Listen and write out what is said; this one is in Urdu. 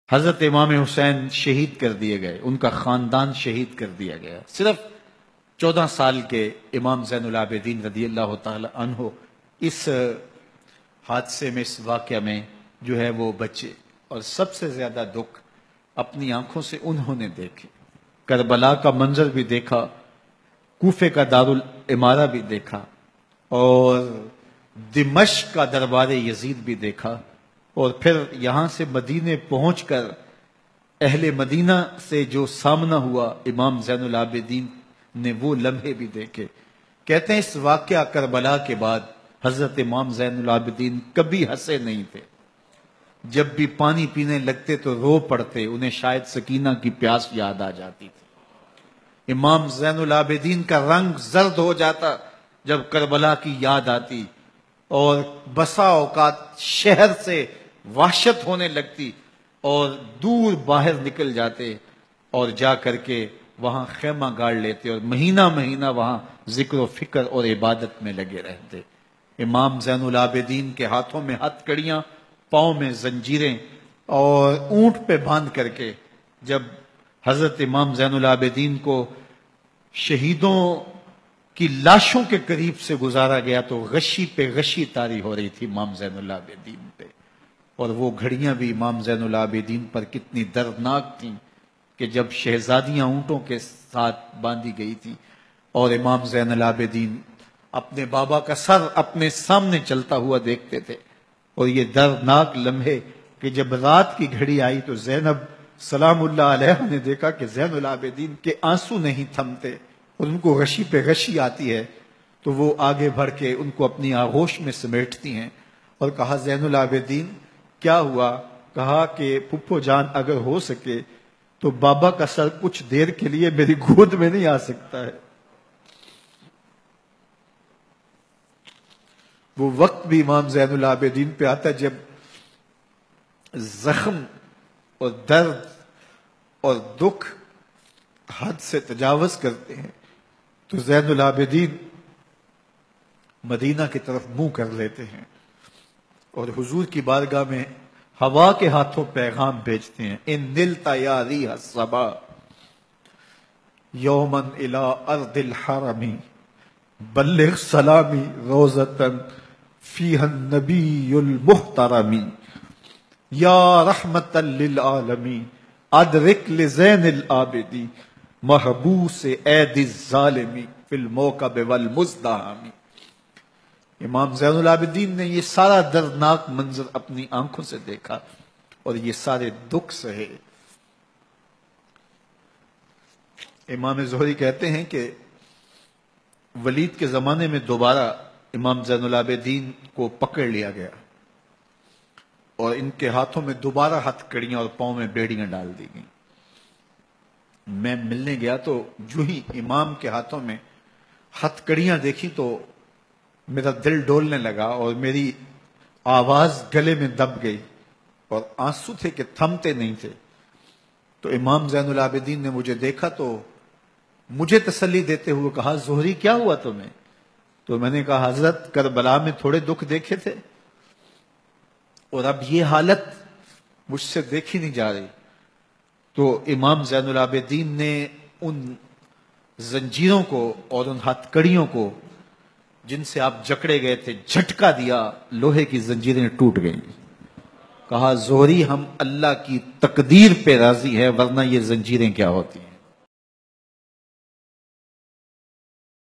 حضرت امام حسین شہید کر دیے گئے، ان کا خاندان شہید کر دیا گیا۔ صرف 14 سال کے امام زین العابدین رضی اللہ تعالی عنہ اس حادثے میں، اس واقعہ میں جو ہے وہ بچے، اور سب سے زیادہ دکھ اپنی آنکھوں سے انہوں نے دیکھے۔ کربلا کا منظر بھی دیکھا، کوفے کا دارالامارہ بھی دیکھا، اور دمشق کا دربار یزید بھی دیکھا، اور پھر یہاں سے مدینے پہنچ کر اہل مدینہ سے جو سامنا ہوا امام زین العابدین نے وہ لمحے بھی دیکھے۔ کہتے ہیں اس واقعہ کربلا کے بعد حضرت امام زین العابدین کبھی ہنسے نہیں تھے۔ جب بھی پانی پینے لگتے تو رو پڑتے، انہیں شاید سکینہ کی پیاس یاد آ جاتی تھی۔ امام زین العابدین کا رنگ زرد ہو جاتا جب کربلا کی یاد آتی، اور بسا اوقات شہر سے وحشت ہونے لگتی اور دور باہر نکل جاتے اور جا کر کے وہاں خیمہ گاڑ لیتے اور مہینہ مہینہ وہاں ذکر و فکر اور عبادت میں لگے رہتے۔ امام زین العابدین کے ہاتھوں میں ہتھ کڑیاں، پاؤں میں زنجیریں، اور اونٹ پہ باندھ کر کے جب حضرت امام زین العابدین کو شہیدوں کی لاشوں کے قریب سے گزارا گیا تو غشی پہ غشی طاری ہو رہی تھی امام زین العابدین پہ، اور وہ گھڑیاں بھی امام زین العابدین پر کتنی دردناک تھیں کہ جب شہزادیاں اونٹوں کے ساتھ باندھی گئی تھی اور امام زین العابدین اپنے بابا کا سر اپنے سامنے چلتا ہوا دیکھتے تھے، اور یہ دردناک لمحے کہ جب رات کی گھڑی آئی تو زینب سلام اللہ علیہ نے دیکھا کہ زین العابدین کے آنسو نہیں تھمتے اور ان کو غشی پہ غشی آتی ہے، تو وہ آگے بڑھ کے ان کو اپنی آغوش میں سمیٹتی ہیں اور کہا زین العابدین کیا ہوا؟ کہا کہ پھپھو جان اگر ہو سکے تو بابا کا سر کچھ دیر کے لیے میری گود میں نہیں آ سکتا ہے۔ وہ وقت بھی امام زین العابدین پہ آتا جب زخم اور درد اور دکھ حد سے تجاوز کرتے ہیں تو زین العابدین مدینہ کی طرف منہ کر لیتے ہیں اور حضور کی بارگاہ میں ہوا کے ہاتھوں پیغام بھیجتے ہیں، ان نلتا یا ریح الصبا یوما الی ارض الحرم بلغ سلامی روزتن فیہا النبی المحترم یا رحمتا للعالمین ادرک لزین العابدین محبوس عید الظالمی فی الموکب والمزدحم۔ امام زین العابدین نے یہ سارا دردناک منظر اپنی آنکھوں سے دیکھا اور یہ سارے دکھ سہے۔ امام زہری کہتے ہیں کہ ولید کے زمانے میں دوبارہ امام زین العابدین کو پکڑ لیا گیا اور ان کے ہاتھوں میں دوبارہ ہتھ کڑیاں اور پاؤں میں بیڑیاں ڈال دی گئیں۔ میں ملنے گیا تو جو ہی امام کے ہاتھوں میں ہتھ کڑیاں دیکھی تو میرا دل ڈولنے لگا اور میری آواز گلے میں دب گئی اور آنسو تھے کہ تھمتے نہیں تھے۔ تو امام زین العابدین نے مجھے دیکھا تو مجھے تسلی دیتے ہوئے کہا زہری کیا ہوا تمہیں؟ تو میں نے کہا حضرت کربلا میں تھوڑے دکھ دیکھے تھے اور اب یہ حالت مجھ سے دیکھی نہیں جا رہی۔ تو امام زین العابدین نے ان زنجیروں کو اور ان ہتھ کڑیوں کو جن سے آپ جکڑے گئے تھے جھٹکا دیا، لوہے کی زنجیریں ٹوٹ گئیں۔ کہا زہری ہم اللہ کی تقدیر پہ راضی ہے ورنہ یہ زنجیریں کیا ہوتی ہیں۔